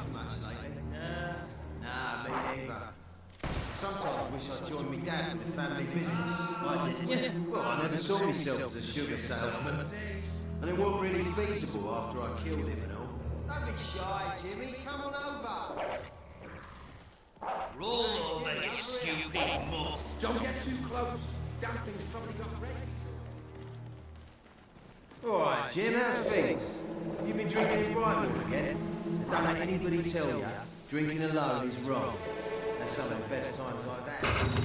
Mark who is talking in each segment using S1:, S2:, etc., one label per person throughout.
S1: too much lately. Nah, me neither. Sometimes wish I'd joined me dad with the family business.
S2: Why didn't you?
S1: Well, I never saw myself as a sugar salesman. And it wasn't really feasible after I killed him and all. Don't be shy, Jimmy. Come on over.
S2: Roll over, you stupid mutt.
S3: Don't get too close. Damn thing's probably got rabies.
S1: All right, Jim, how's things? You've been drinking it right all again? And don't let anybody tell you drinking alone is wrong. There's some of the best times like that.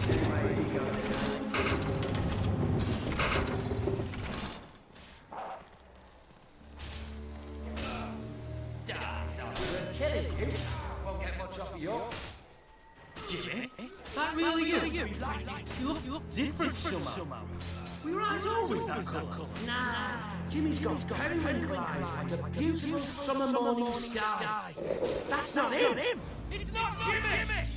S1: Anyway, here you go.
S3: Killing you? Won't get much off of you.
S2: Jimmy? That really you? You look different somehow. Were your eyes always that colour?
S3: Nah. Jimmy's got periwinkle eyes like a beautiful summer morning sky. That's not him.
S2: It's not Jimmy!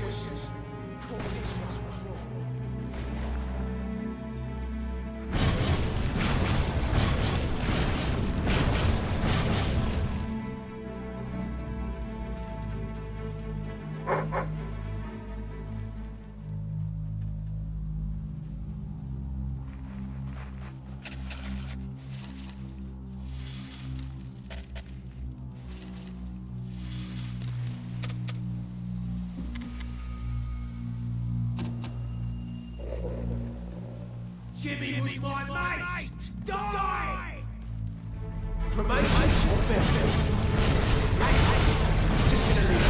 S3: Just call this what's wrong.
S1: Jimmy was my mate! Die! Cremation or burial? Just gonna leave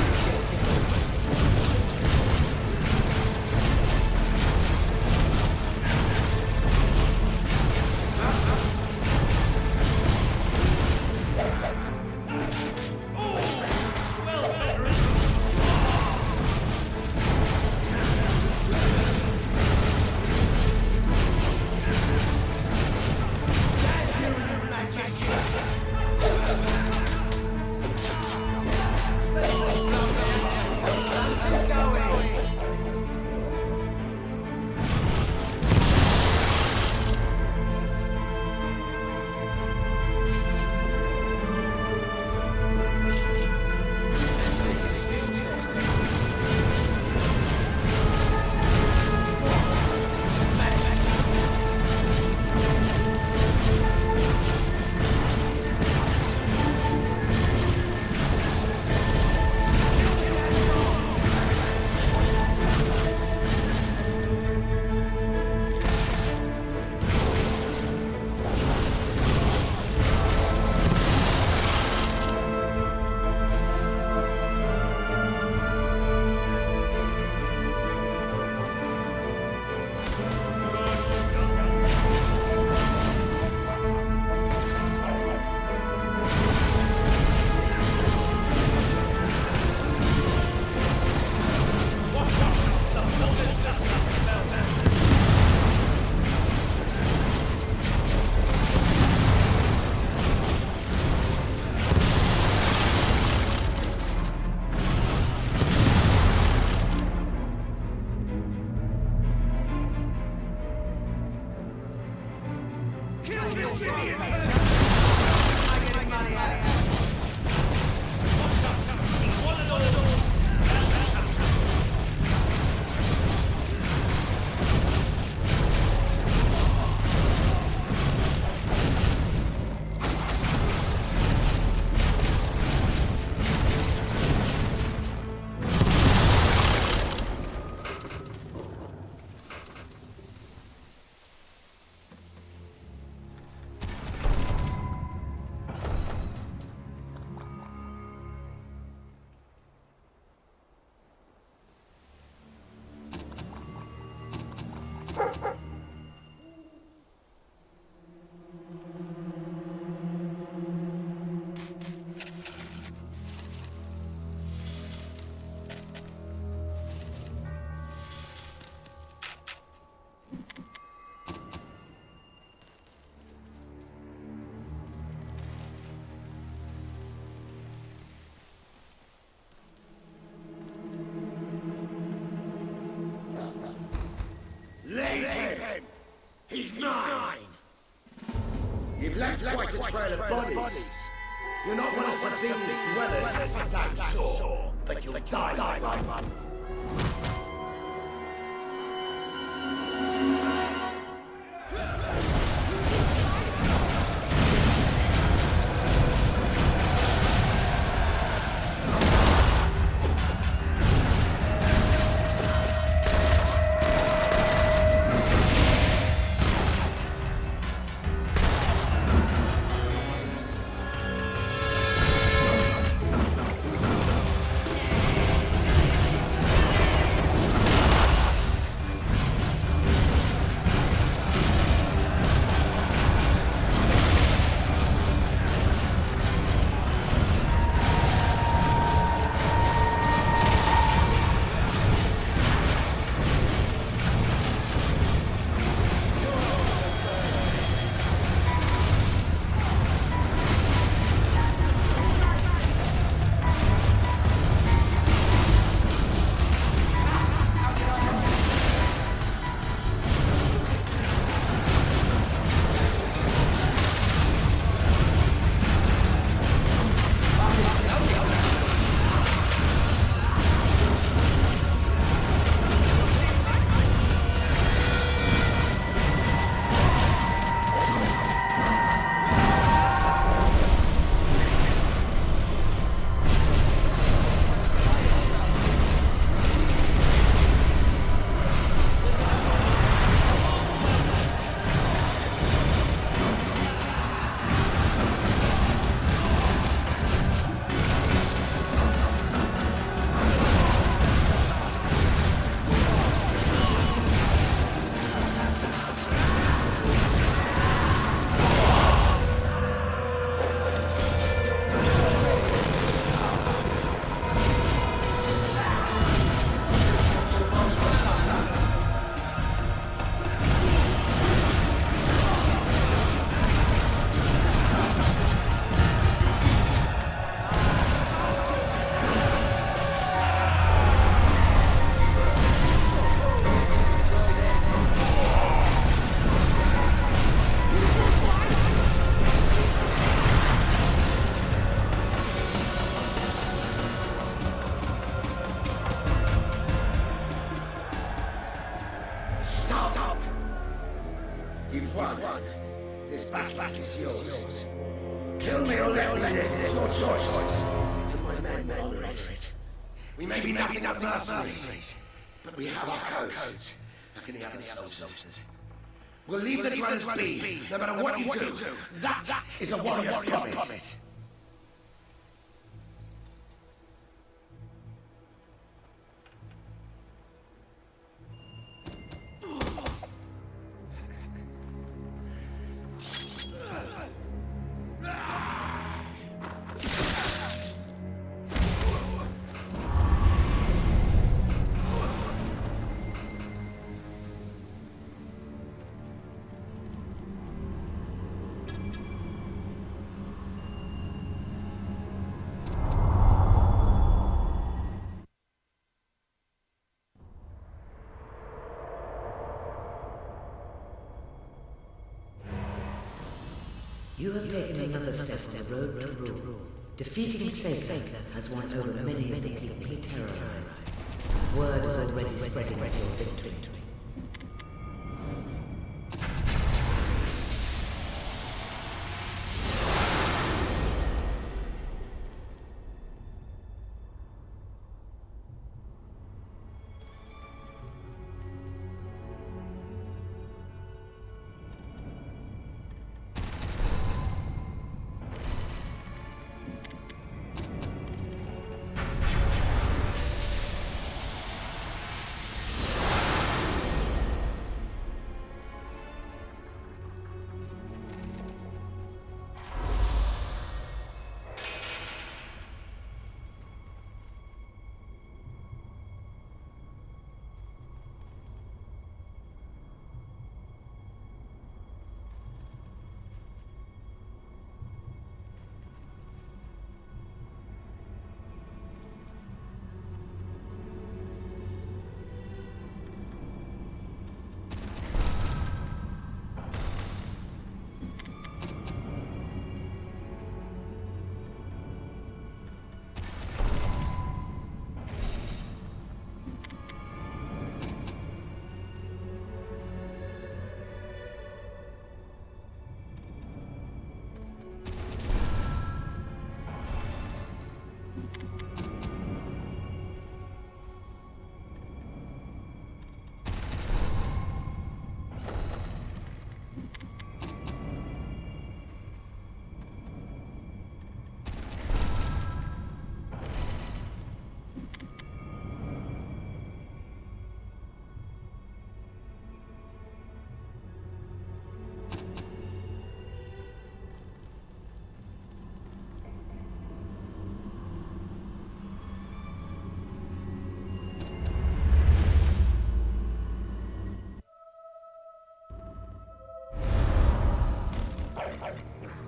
S3: Leave him! He's mine! You've left quite a trail of bodies. You're not one of Sabina's dwellers, as I'm sure, but you'll die like one. You've won. This battle is yours. Kill me or let me live. It's your choice. And my men will honor it. We may be nothing but mercenaries, but we have our codes, like any other soldiers. We'll leave the dwellers be, no matter what you do. That is a warrior's promise.
S4: You have taken another step on the road to rule. Defeating Satan has won over many of the people he terrorized. Word is already spreading of your victory.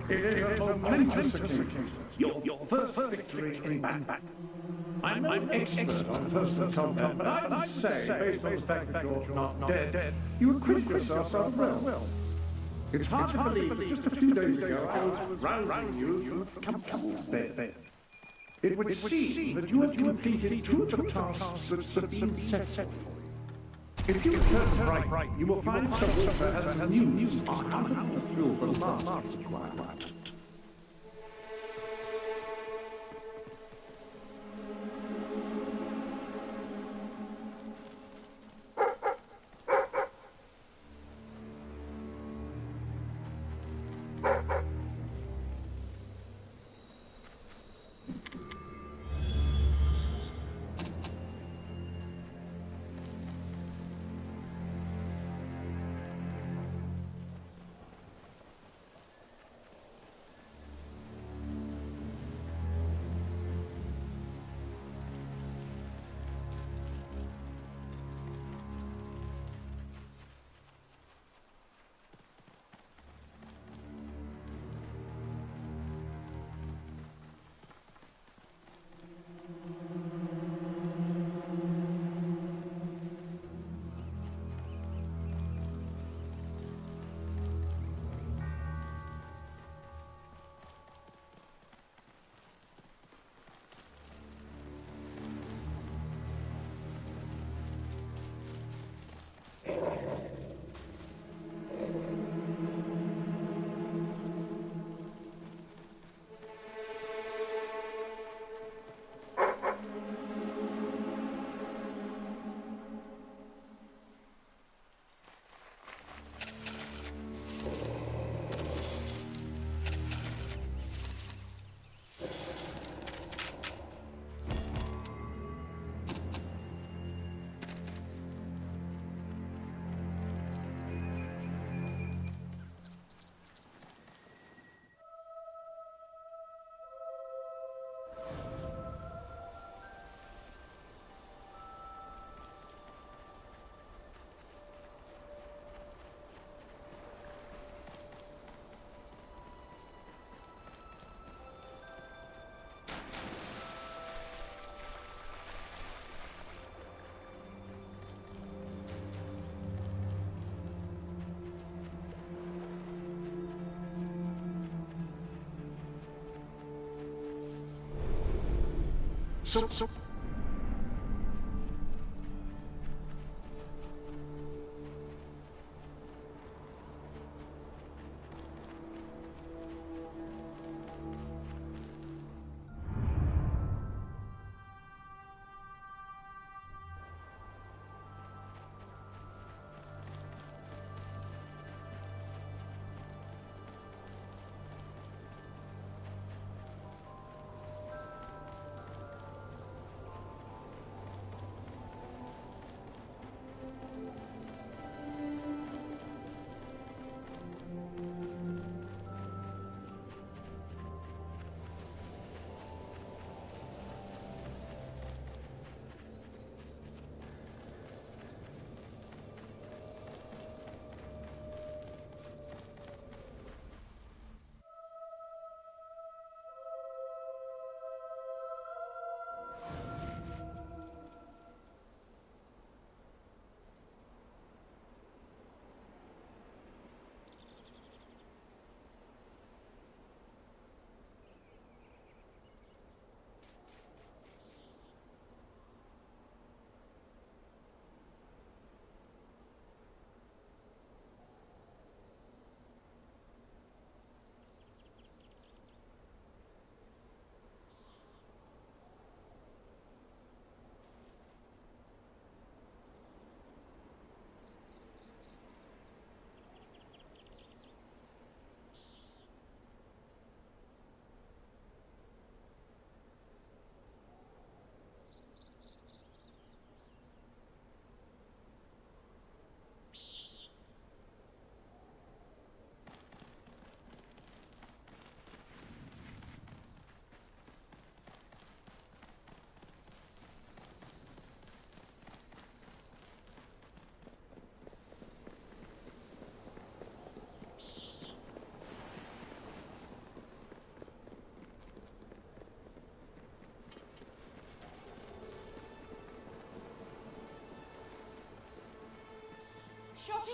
S5: It is a momentous occasion. Your first victory in battle. I'm no expert on personal combat, but I'd say, based on the fact that you're not dead, you acquitted yourself rather well. It's hard to believe that just a few days ago I was rousing you from comfortable bed. It would seem that you have completed two of the tasks that Sabine set for you. If you return to Bright, you will find Subwater has some news on how to fulfill the last requirement.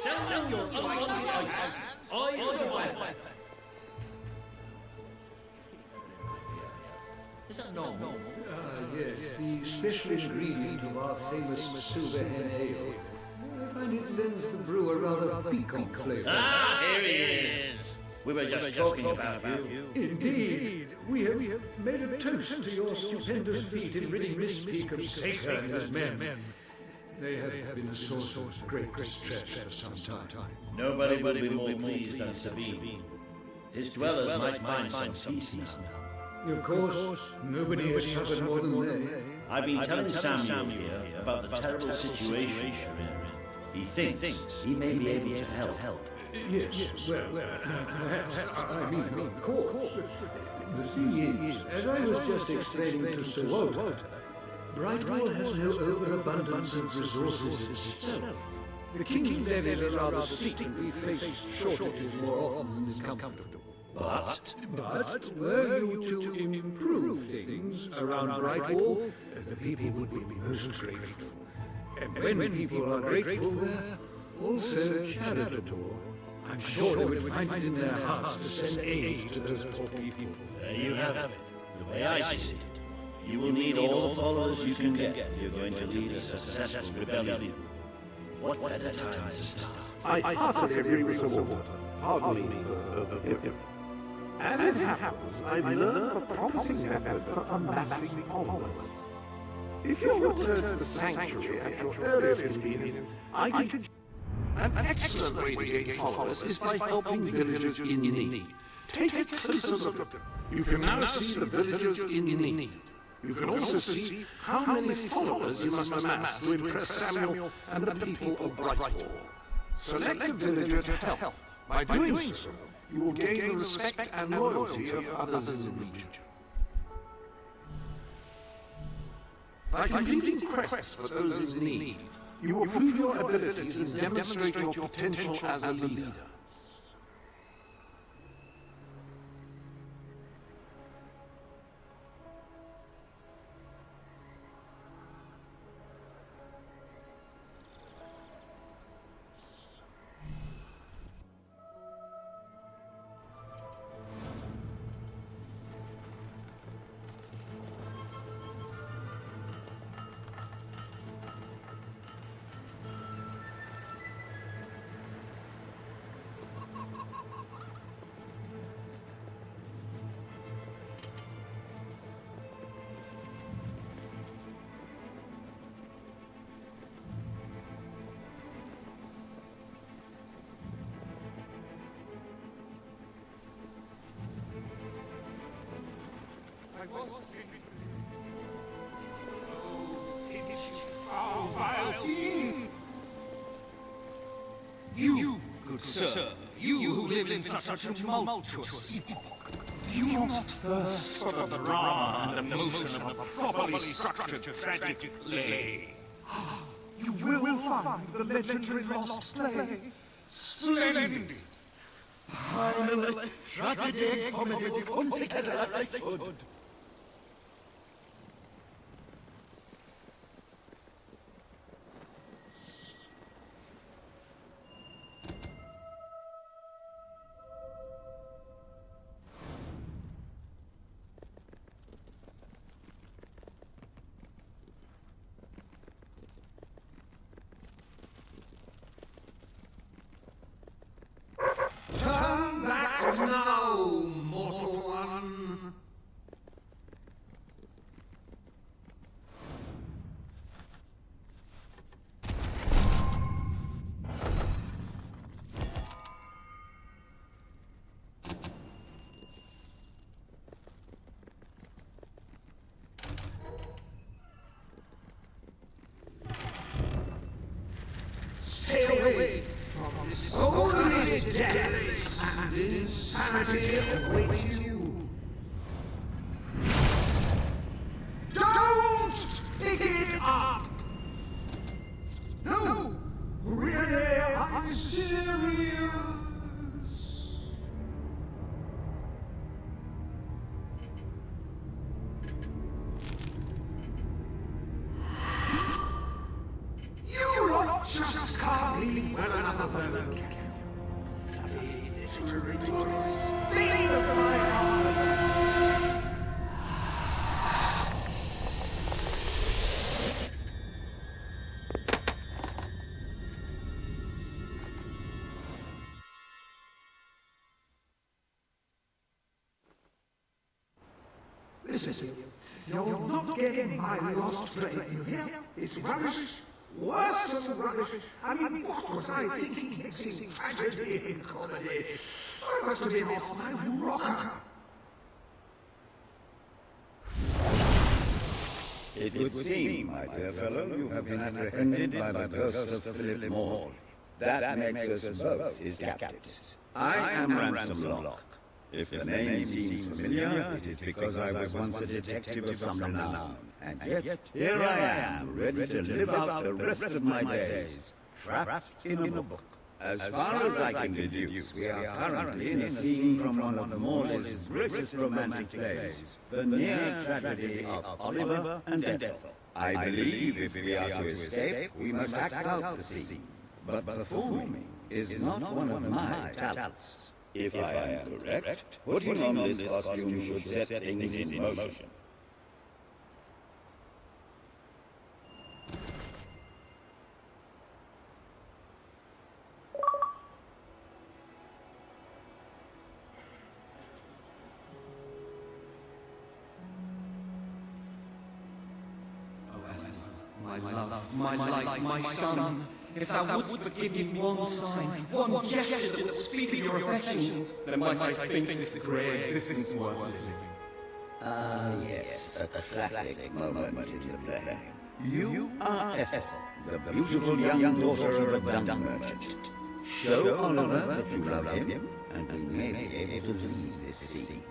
S2: Sell your unwanted items. I buy. Is that normal?
S6: Yes, the special ingredient of our famous silver hen ale. I find it lends the brew a rather piquant flavour.
S2: Ah, here he is. We were just talking about you.
S6: Indeed, we have made a toast to your stupendous feat in ridding this peak of Saker and his men. They have been a source of great distress for some time.
S7: Nobody will be more pleased than Sabine. His dwellers might find some peace now.
S6: Of course, nobody has suffered more than they.
S7: I've been telling Samuel here about the terrible situation we're in. He thinks he may be able to help.
S6: Yes, well, perhaps, I mean, of course. The thing is, as I was just explaining to Sir Walter, Brightwall has no overabundance of resources itself. The king's levies are rather steep, and we face shortages more often than is comfortable.
S7: But
S6: Were you to improve things around Brightwall, the people would be most grateful. And when people are grateful, they're also charitable. I'm sure they would find it in their hearts to send aid to those poor people.
S7: there you have it. The way I see it, you will need all the followers you can get if you're going to lead a successful rebellion. What better time to start?
S5: I heartily agree with Sir Walter. Pardon me for overhearing. As it happens, I've learned of a promising method for amassing followers. If you return to the sanctuary at your earliest convenience, I could... An excellent way to gain followers is by helping villagers in need. Take a closer look. You can now see the villagers in need. You can also see how many followers you must amass to impress Samuel and the people of Brightwall. Select a villager to help. By doing so, you will gain the respect and loyalty of others in the region. By completing quests for those in need, you will prove your abilities and demonstrate your potential as a leader.
S2: You, good sir, you who live in such a tumultuous epoch, do you not thirst for the drama and emotion of a properly structured tragic play? You will find the legendary lost play splendid.
S3: Finally, tragedy and comedy will come together as they should. Turn back now, mortal one. Stay away from this holy death, and insanity awaits you. Don't pick it up! No! Really, I'm serious! You lot just can't leave well enough alone, can you? Bloody literary tourists, bane of my afterlife. Listen, you're not getting my lost play, you hear? It's rubbish. Worse than rubbish. I mean, what was I thinking mixing tragedy and comedy? I must have been off my rocker.
S8: It would seem, my dear fellow, you have been apprehended by the ghost of Philip Morley. That makes us both his captives. I am Ransom Locke. If the name seems familiar, it is because I was once a detective of some renown. And yet, here I am, ready to live out the rest of my days, trapped in a book. As far as I can deduce, we are currently in a scene from one of Morley's greatest romantic plays, the near tragedy of Oliver and Ethel. I believe if we are to escape, we must act out the scene. But performing is not one of my talents. If I am correct, putting on this costume should set things in motion.
S2: My love, my life, my son, if thou wouldst but give me one sign, one gesture that would speak of your affections, then might I think this grey existence worth living.
S8: Ah, yes, a classic moment in the play. You are Ethel, the beautiful young daughter of a dung merchant. Show Oliver that you love him, and we may be able to leave this scene.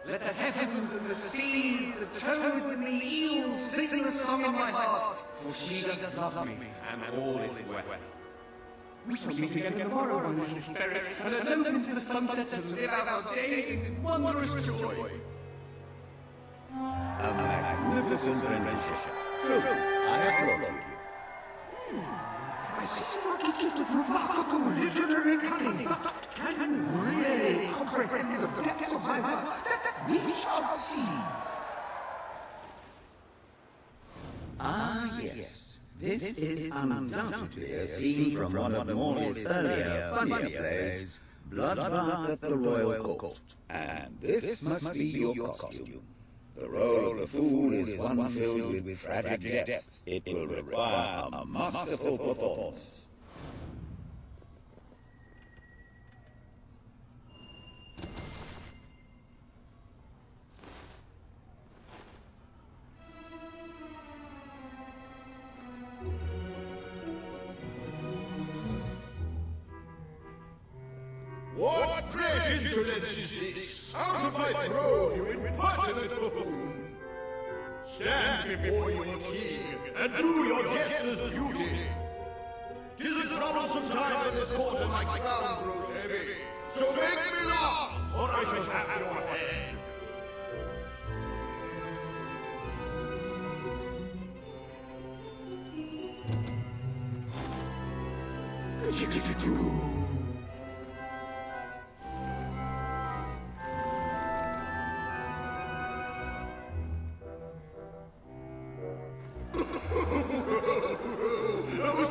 S2: Let the heavens and the seas, the toads and the eels sing the song of my heart, for she doth love me, and all is well. We shall meet again tomorrow, my little ferret, and elope into the sunset to live out our days in wondrous joy.
S8: A magnificent rendition. True, I applaud you.
S3: I see you are gifted with remarkable literary cunning. Can you really comprehend the depths of my work? We shall see.
S8: Ah, yes. This is undoubtedly a scene from one of Morley's earlier, funnier plays, Bloodbath at the Royal Court. And this must be your costume. The role of the fool is one filled with tragic depth. It will require a masterful performance.
S3: What fresh insolence is this? Out of my throne, you impertinent buffoon! Stand before your king and do your jester's duty. 'Tis a troublesome time in this court and my crown grows heavy. So make me laugh, or I shall have your head.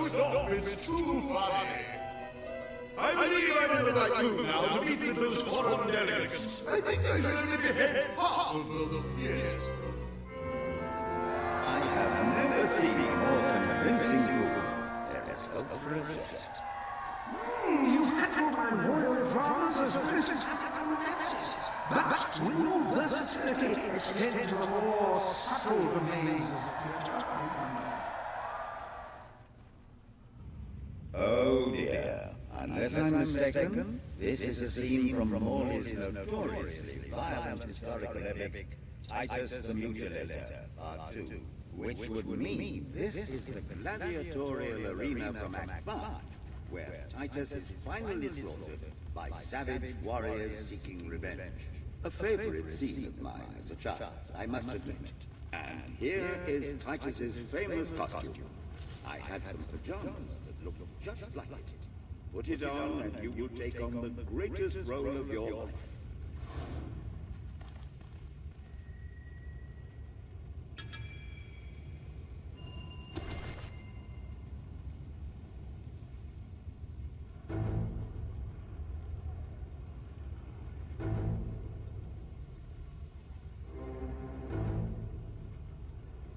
S3: Stop, it's too funny. I believe I'm in the right mood now to meet with those foreign delegates. I think I should only behead half of them. Yes.
S8: I have never seen a more convincing fool. There is hope for us yet.
S6: You handle my royal dramas as well as romances. But will your versatility extend to the more subtle domains of theatre?
S8: Oh dear. Unless I'm mistaken, this is a scene from Morley's notoriously violent historical epic, Titus the Mutilator, Part 2, which would mean this is the gladiatorial arena from Act 5, where Titus is finally slaughtered by savage warriors seeking revenge. A favorite scene of mine as a child, I must admit. And here is Titus's famous costume. I had some pajamas that looked just like it. Put it on and you will take on the greatest role of your life.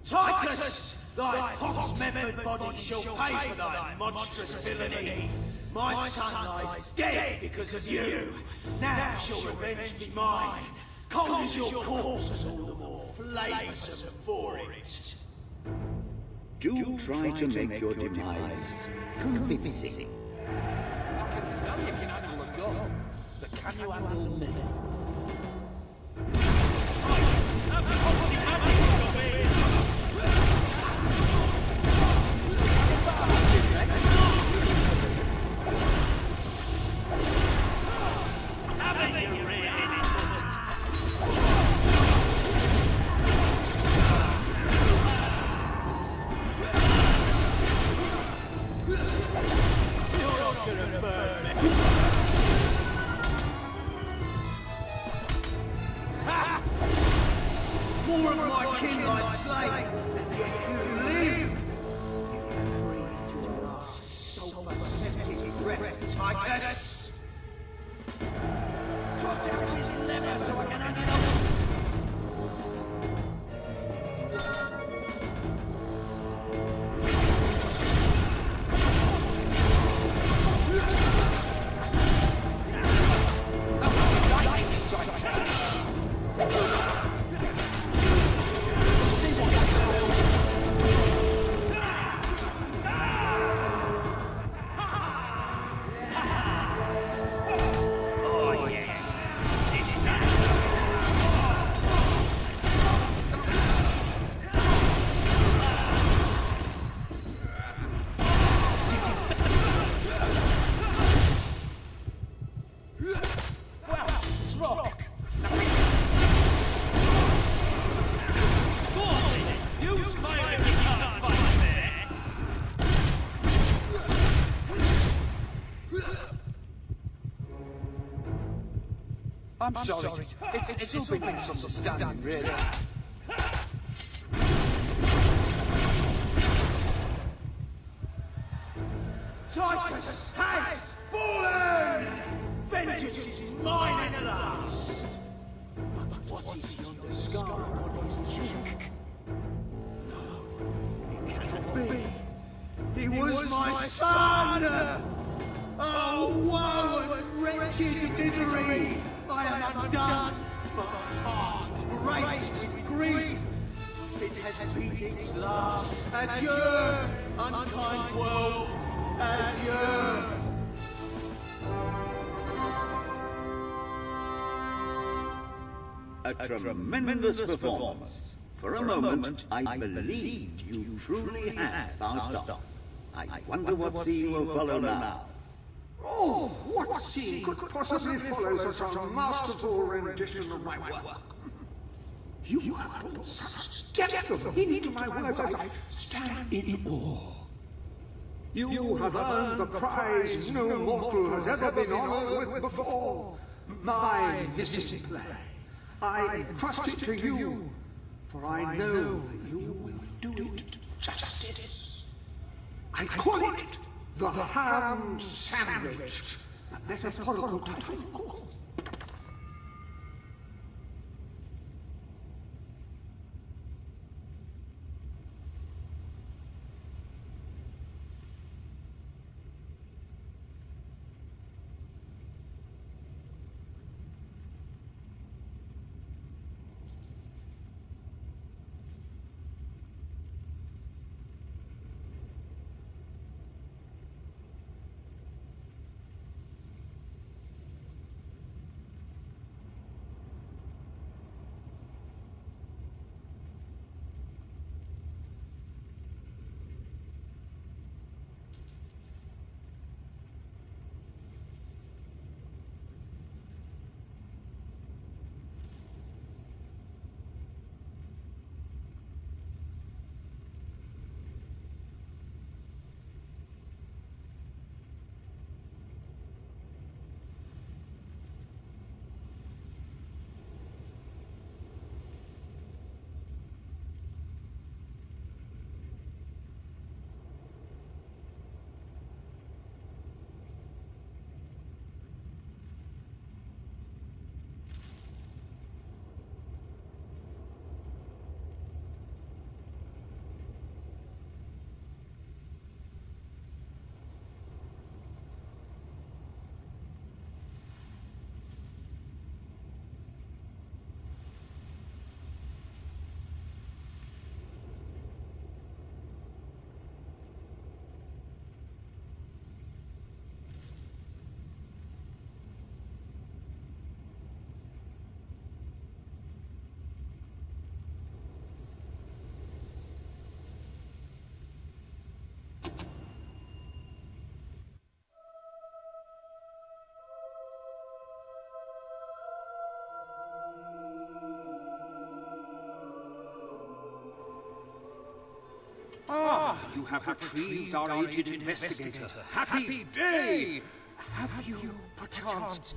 S2: Titus! Thy pox-membered body shall pay for thy monstrous villainy. My son lies dead because of you. Now shall revenge be mine. Cold is your corpse and all the more flavoursome for it.
S8: Do try to make your demise convincing.
S3: I can tell you can handle a gun, but can you handle me?
S2: More of my kin lie slain, and yet you live. You breathed your last sulphur-scented breath, Titus. Cut out his lever so I can hang it up.
S9: I'm sorry. It's all been misunderstanding, really.
S2: Titus has fallen! Vengeance is mine at last! But what is yonder scar on
S9: son! Oh, woe and wretched misery! I am undone. My heart breaks with grief. It has beat its last. Adieu, unkind world. Adieu.
S8: A tremendous performance. For a moment, I believed you truly had passed on. I wonder what scene will follow now.
S3: Oh, what scene could possibly follow such a masterful rendition of my work? You have brought such depth of meaning to my words as I stand in awe. You have earned the prize no mortal has ever been honored with before. My missing play. I entrust it to you, for I know that you will do it justice. I call it the Ham Sandwich, a metaphorical title, of course.
S2: You have retrieved our aged investigator. Happy day!
S3: Have you, perchance,